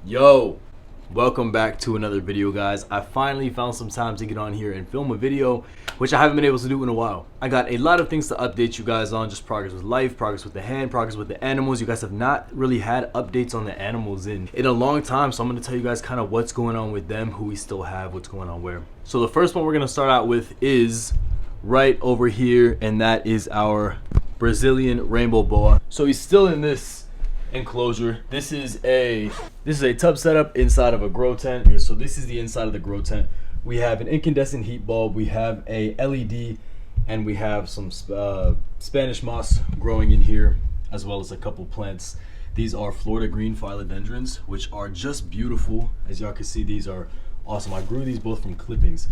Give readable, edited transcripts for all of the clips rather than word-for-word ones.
Yo, welcome back to another video, guys. I finally found some time to get on here and film a video, which I haven't been able to do in a while. I got a lot of things to update you guys on, just progress with life, progress with the hand, progress with the animals. You guys have not really had updates on the animals in a long time, so I'm going to tell you guys kind of what's going on with them, who we still have, what's going on where. So the first one we're going to start out with is right over here, and that is our Brazilian rainbow boa. So he's still in this enclosure. This is a tub setup inside of a grow tent here. So this is the inside of the grow tent. We have an incandescent heat bulb, we have a LED, and we have some Spanish moss growing in here, as well as a couple plants. These are Florida green philodendrons, which are just beautiful. As y'all can see, these are awesome. I grew these both from clippings.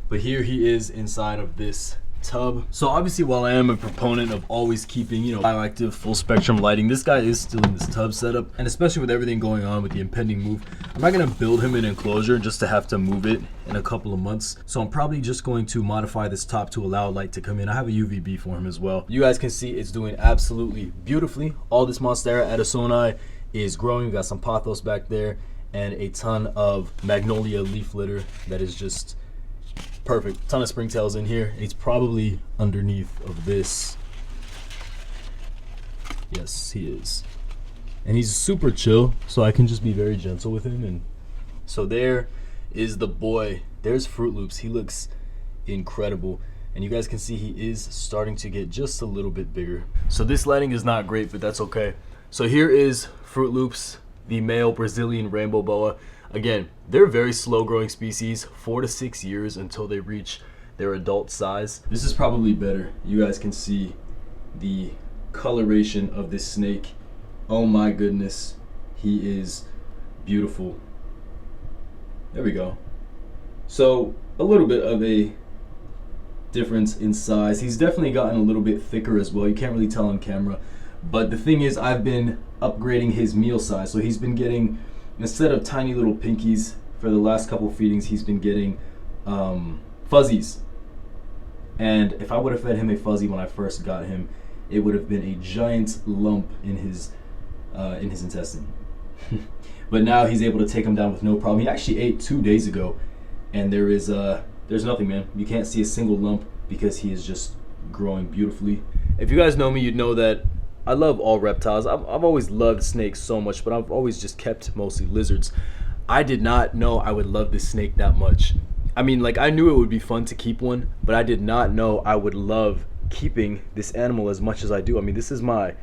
But here he is inside of this tub. So obviously, while I am a proponent of always keeping, bioactive full spectrum lighting, this guy is still in this tub setup, and especially with everything going on with the impending move, I'm not gonna build him an enclosure just to have to move it in a couple of months. So I'm probably just going to modify this top to allow light to come in. I have a UVB for him as well. You guys can see it's doing absolutely beautifully. All this Monstera Addisoni is growing. We got some pothos back there and a ton of magnolia leaf litter that is just perfect. Ton of springtails in here. He's probably underneath of this. Yes, he is. And he's super chill, so I can just be very gentle with him. And so there is the boy. There's Fruit Loops. He looks incredible. And you guys can see he is starting to get just a little bit bigger. So this lighting is not great, but that's okay. So here is Fruit Loops, the male Brazilian rainbow boa. Again, they're very slow growing species, 4 to 6 years until they reach their adult size. This is probably better. You guys can see the coloration of this snake. Oh my goodness, he is beautiful. There we go. So a little bit of a difference in size. He's definitely gotten a little bit thicker as well. You can't really tell on camera. But the thing is, I've been upgrading his meal size. So he's been getting, instead of tiny little pinkies for the last couple feedings, he's been getting fuzzies. And if I would have fed him a fuzzy when I first got him, it would have been a giant lump in his intestine. But now he's able to take him down with no problem. He actually ate 2 days ago, and there's nothing, man. You can't see a single lump because he is just growing beautifully. If you guys know me, you'd know that I love all reptiles. I've always loved snakes so much, but I've always just kept mostly lizards. I did not know I would love this snake that much. I mean, like, I knew it would be fun to keep one, but I did not know I would love keeping this animal as much as I do. I mean, this is my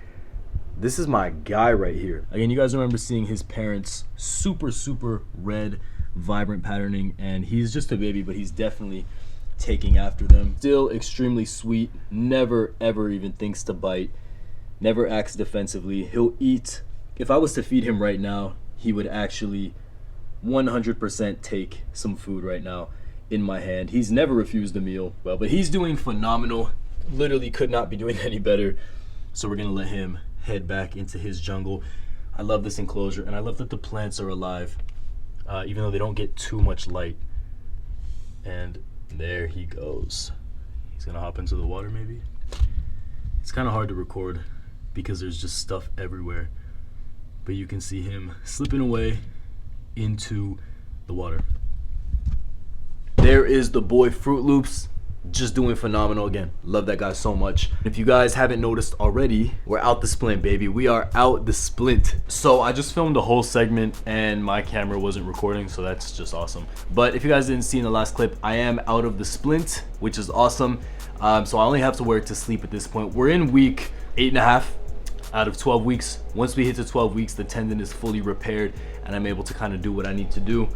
guy right here. Again, you guys remember seeing his parents, super red, vibrant patterning, and he's just a baby, but he's definitely taking after them. Still extremely sweet, never ever even thinks to bite. Never acts defensively. He'll eat. If I was to feed him right now, he would actually 100% take some food right now in my hand. He's never refused a meal. Well, but he's doing phenomenal. Literally could not be doing any better. So we're gonna let him head back into his jungle. I love this enclosure, and I love that the plants are alive, even though they don't get too much light. And there he goes. He's gonna hop into the water maybe. It's kind of hard to record because there's just stuff everywhere, but you can see him slipping away into the water. There is the boy Fruit Loops, just doing phenomenal. Again, love that guy so much. If you guys haven't noticed already, we're out the splint, baby. We are out the splint. So I just filmed a whole segment and my camera wasn't recording, so that's just awesome. But if you guys didn't see in the last clip, I am out of the splint, which is awesome. So I only have to wear it to sleep at this point. We're in week 8.5 out of 12 weeks. Once we hit to 12 weeks, the tendon is fully repaired and I'm able to kind of do what I need to do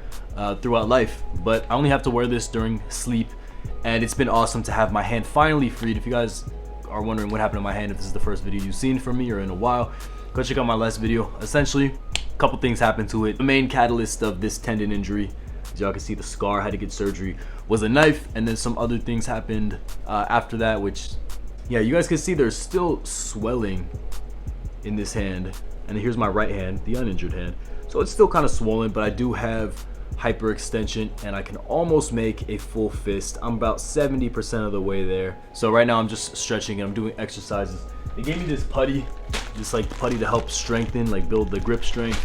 throughout life. But I only have to wear this during sleep, and it's been awesome to have my hand finally freed. If you guys are wondering what happened to my hand, if this is the first video you've seen from me or in a while, go check out my last video. Essentially, a couple things happened to it. The main catalyst of this tendon injury, as y'all can see, the scar, had to get surgery, was a knife, and then some other things happened after that, which, yeah, you guys can see there's still swelling in this hand. And here's my right hand, the uninjured hand. So it's still kind of swollen, but I do have hyperextension and I can almost make a full fist. I'm about 70% of the way there. So right now I'm just stretching and I'm doing exercises. They gave me this putty, just like putty to help strengthen, like build the grip strength.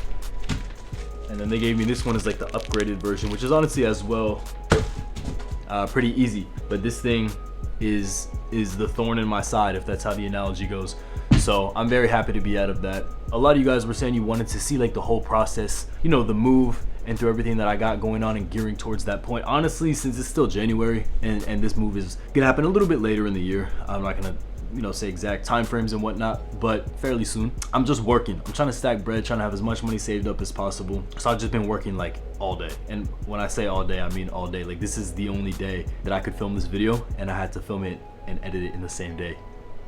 And then they gave me this one as like the upgraded version, which is honestly as well pretty easy. But this thing is the thorn in my side, if that's how the analogy goes. So I'm very happy to be out of that. A lot of you guys were saying you wanted to see like the whole process, you know, the move, and through everything that I got going on and gearing towards that point. Honestly, since it's still January and this move is gonna happen a little bit later in the year, I'm not gonna, you know, say exact time frames and whatnot, but fairly soon. I'm just working. I'm trying to stack bread, trying to have as much money saved up as possible. So I've just been working like all day. And when I say all day, I mean all day. Like, this is the only day that I could film this video, and I had to film it and edit it in the same day,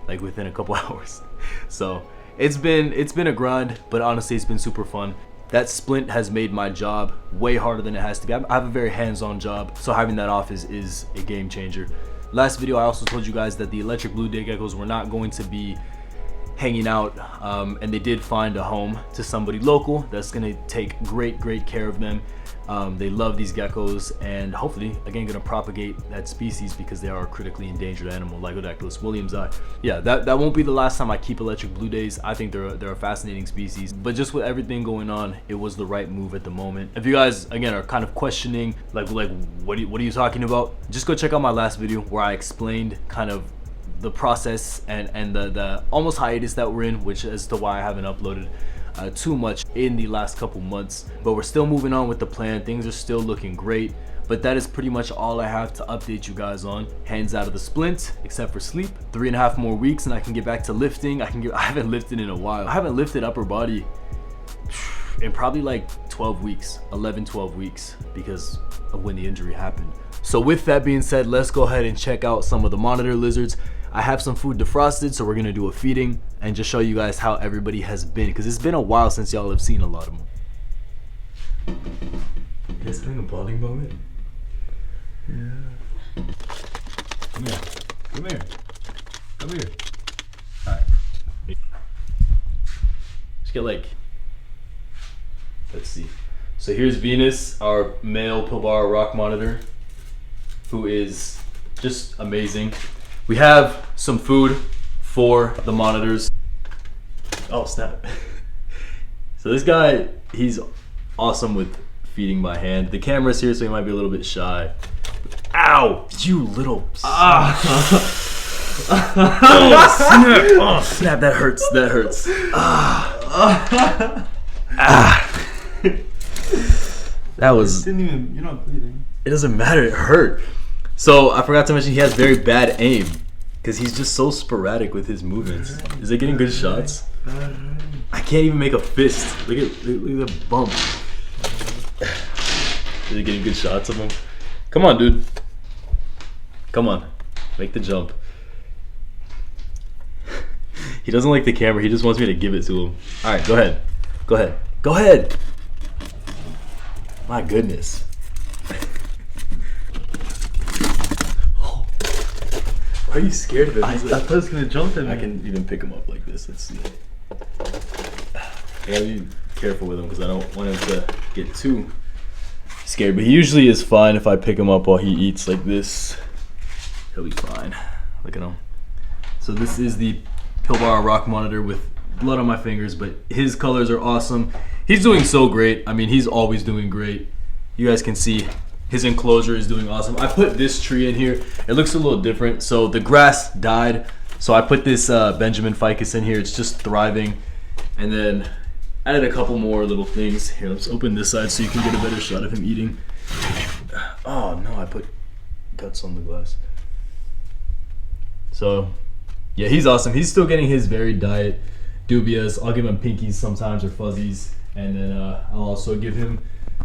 like within a couple hours. So it's been a grind, but honestly, it's been super fun. That splint has made my job way harder than it has to be. I have a very hands-on job, so having that off is a game changer. Last video, I also told you guys that the electric blue day geckos were not going to be hanging out, and they did find a home to somebody local that's gonna take great care of them. They love these geckos, and hopefully, again, gonna propagate that species because they are a critically endangered animal, Lygodactylus williamsi. Yeah, that won't be the last time I keep electric blue days. I think they're a fascinating species, but just with everything going on, it was the right move at the moment. If you guys, again, are kind of questioning, like what are you talking about? Just go check out my last video where I explained kind of the process and the almost hiatus that we're in, which as to why I haven't uploaded too much in the last couple months. But we're still moving on with the plan. Things are still looking great, but that is pretty much all I have to update you guys on. Hands out of the splint, except for sleep. 3.5 more weeks and I can get back to lifting. I haven't lifted in a while. I haven't lifted upper body in probably like 12 weeks, 12 weeks, because of when the injury happened. So with that being said, let's go ahead and check out some of the monitor lizards. I have some food defrosted, so we're gonna do a feeding and just show you guys how everybody has been, because it's been a while since y'all have seen a lot of them. You guys having a bonding moment? Yeah. Come here. Come here. Come here. Alright. Just get like, let's see. So here's Venus, our male Pilbara rock monitor, who is just amazing. We have some food for the monitors. Oh snap. So this guy, he's awesome with feeding by hand. The camera's here, so he might be a little bit shy. Ow! You little oh, snap! Oh snap, that hurts, that hurts. That was... You're not bleeding. It doesn't matter, it hurt. So I forgot to mention he has very bad aim, because he's just so sporadic with his movements. Is it getting good shots? I can't even make a fist. Look at the bump. Is it getting good shots of him? Come on, dude. Come on, make the jump. He doesn't like the camera. He just wants me to give it to him. All right, go ahead. Go ahead. Go ahead. My goodness. Why are you scared of it? I thought he was gonna jump at me. I can even pick him up like this. Let's see. I gotta be careful with him because I don't want him to get too scared. But he usually is fine if I pick him up while he eats like this. He'll be fine. Look at him. So this is the Pilbara rock monitor with blood on my fingers, but his colors are awesome. He's doing so great. I mean, he's always doing great. You guys can see his enclosure is doing awesome. I put this tree in here. It looks a little different. So the grass died. So I put this Benjamin ficus in here. It's just thriving. And then added a couple more little things. Here, let's open this side so you can get a better shot of him eating. Oh no, I put guts on the glass. So yeah, he's awesome. He's still getting his varied diet. Dubias. I'll give him pinkies sometimes or fuzzies. And then I'll also give him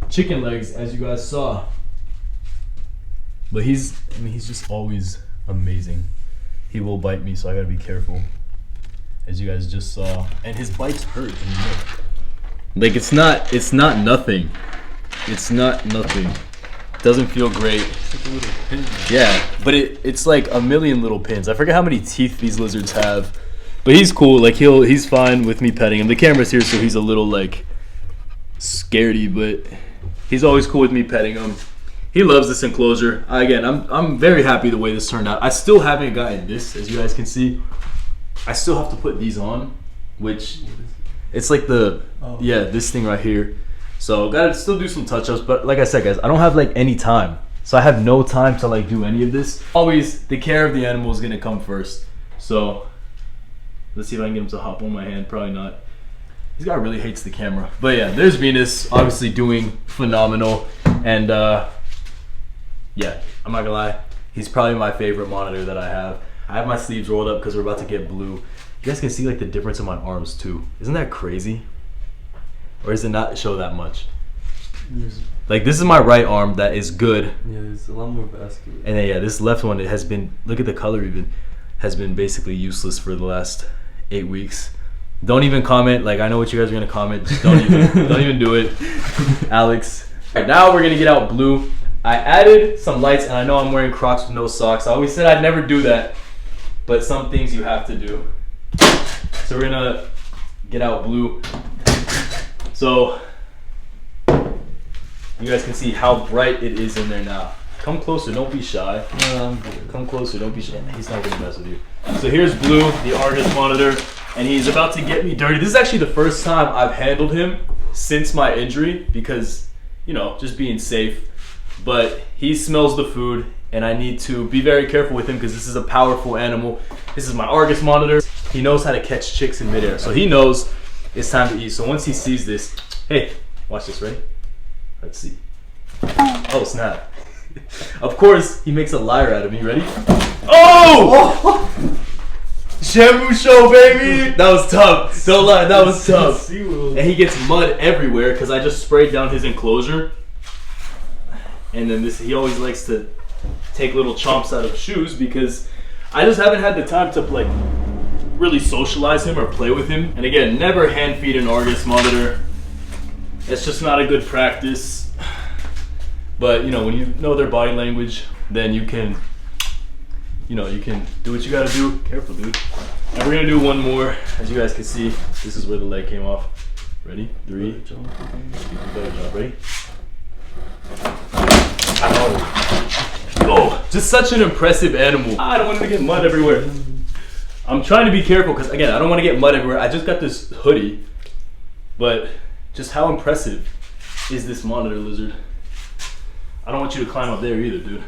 chicken legs, as you guys saw. But he's just always amazing. He will bite me, so I gotta be careful, as you guys just saw. And his bites hurt. Like it's not nothing. It's not nothing. It doesn't feel great. It's like a little pin. Yeah, but it's like a million little pins. I forget how many teeth these lizards have. But he's cool. Like he's fine with me petting him. The camera's here, so he's a little like scaredy, but he's always cool with me petting him. He loves this enclosure. Again, I'm very happy the way this turned out. I still haven't gotten this, as you guys can see. I still have to put these on, which it's like the yeah, this thing right here. So gotta still do some touch-ups, but like I said, guys, I don't have like any time. So I have no time to like do any of this. Always the care of the animal is gonna come first. So let's see if I can get him to hop on my hand. Probably not. This guy really hates the camera. But yeah, there's Venus, obviously doing phenomenal. And yeah, I'm not gonna lie, he's probably my favorite monitor that I have. I have my sleeves rolled up because we're about to get blue. You guys can see like the difference in my arms too. Isn't that crazy? Or does it not show that much? Like this is my right arm that is good. Yeah, it's a lot more vascular. And then yeah, this left one, it has been, look at the color even, has been basically useless for the last 8 weeks. Don't even comment. Like I know what you guys are gonna comment. Just don't even do it, Alex. All right, now we're gonna get out blue. I added some lights, and I know I'm wearing Crocs with no socks. I always said I'd never do that, but some things you have to do. So we're gonna get out blue. So you guys can see how bright it is in there now. Come closer, don't be shy. Come closer, don't be shy. He's not gonna mess with you. So here's Blue, the Argus monitor, and he's about to get me dirty. This is actually the first time I've handled him since my injury because, you know, just being safe. But he smells the food, and I need to be very careful with him because this is a powerful animal. This is my Argus monitor. He knows how to catch chicks in midair, so he knows it's time to eat. So once he sees this, hey, watch this, ready? Let's see. Oh, snap. Of course, he makes a liar out of me. Ready? Oh! Shamu show, baby! That was tough. Don't lie, that was tough. And he gets mud everywhere because I just sprayed down his enclosure. And then he always likes to take little chomps out of shoes because I just haven't had the time to like really socialize him or play with him. And again, never hand feed an Argus monitor. It's just not a good practice. But you know, when you know their body language, then you can, you know, you can do what you gotta do. Careful, dude. And we're gonna do one more. As you guys can see, this is where the leg came off. Ready? 3. Better job. Ready? Oh, just such an impressive animal. I don't want him to get mud everywhere. I'm trying to be careful because again, I don't want to get mud everywhere. I just got this hoodie, but just how impressive is this monitor lizard? I don't want you to climb up there either, dude.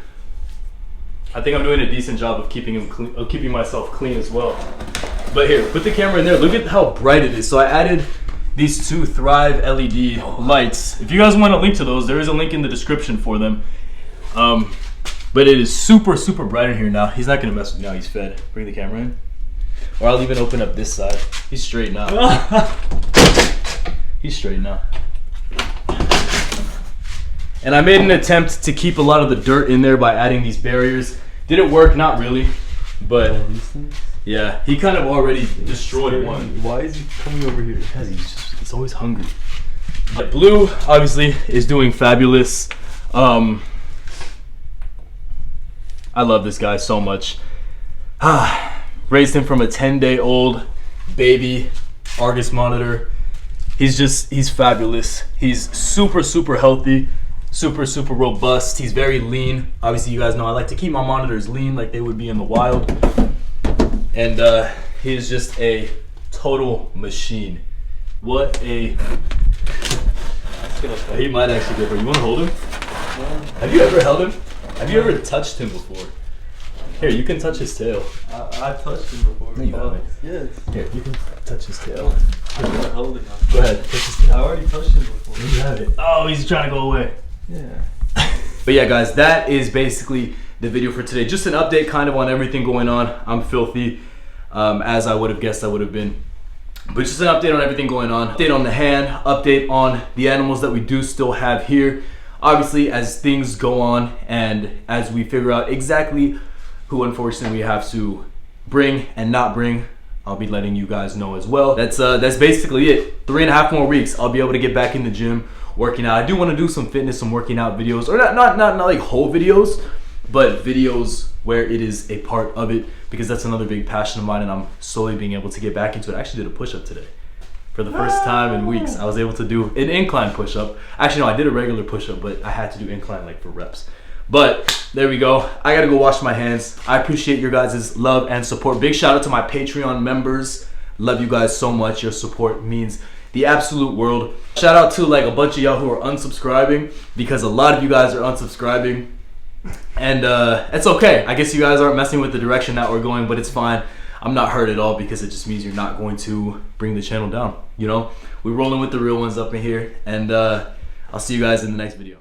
I think I'm doing a decent job of keeping him clean, of keeping myself clean as well. But here, put the camera in there. Look at how bright it is. So I added these 2 Thrive LED lights. If you guys want a link to those, there is a link in the description for them. But it is super, super bright in here now. He's not gonna mess with me now. He's fed. Bring the camera in. Or I'll even open up this side. He's straight now. He's straight now. And I made an attempt to keep a lot of the dirt in there by adding these barriers. Did it work? Not really. But yeah, he kind of already destroyed one. Why is he coming over here? Because he's always hungry. But Blue, obviously, is doing fabulous. I love this guy so much. Raised him from a 10-day-old baby Argus monitor. He's fabulous. He's super, super healthy, super, super robust. He's very lean. Obviously, you guys know I like to keep my monitors lean like they would be in the wild. And he is just a total machine. What a... He might actually go for it. You want to hold him? Have you ever held him? Have you ever touched him before? Here, you can touch his tail. I've touched him before. No, you haven't. Yes. Here, you can touch his tail. I'm not holding him. Go ahead, touch his tail. I already touched him before. You have it. Oh, he's trying to go away. Yeah. But yeah, guys, that is basically the video for today. Just an update kind of on everything going on. I'm filthy, as I would have guessed I would have been. But just an update on everything going on. Update on the hand, update on the animals that we do still have here. Obviously, as things go on and as we figure out exactly who unfortunately we have to bring and not bring, I'll be letting you guys know as well. That's basically it. 3.5 more weeks, I'll be able to get back in the gym, working out. I do want to do some fitness, some working out videos, or not like whole videos, but videos where it is a part of it, because that's another big passion of mine, and I'm slowly being able to get back into it. I actually did a push-up today. For the first time in weeks, I was able to do an incline push-up. Actually, no, I did a regular push-up, but I had to do incline like for reps. But there we go. I gotta go wash my hands. I appreciate your guys' love and support. Big shout out to my Patreon members. Love you guys so much. Your support means the the absolute world. Shout out to like a bunch of y'all who are unsubscribing, because a lot of you guys are unsubscribing. And it's okay. I guess you guys aren't messing with the direction that we're going, but it's fine. I'm not hurt at all, because it just means you're not going to bring the channel down. You know, we're rolling with the real ones up in here, and I'll see you guys in the next video.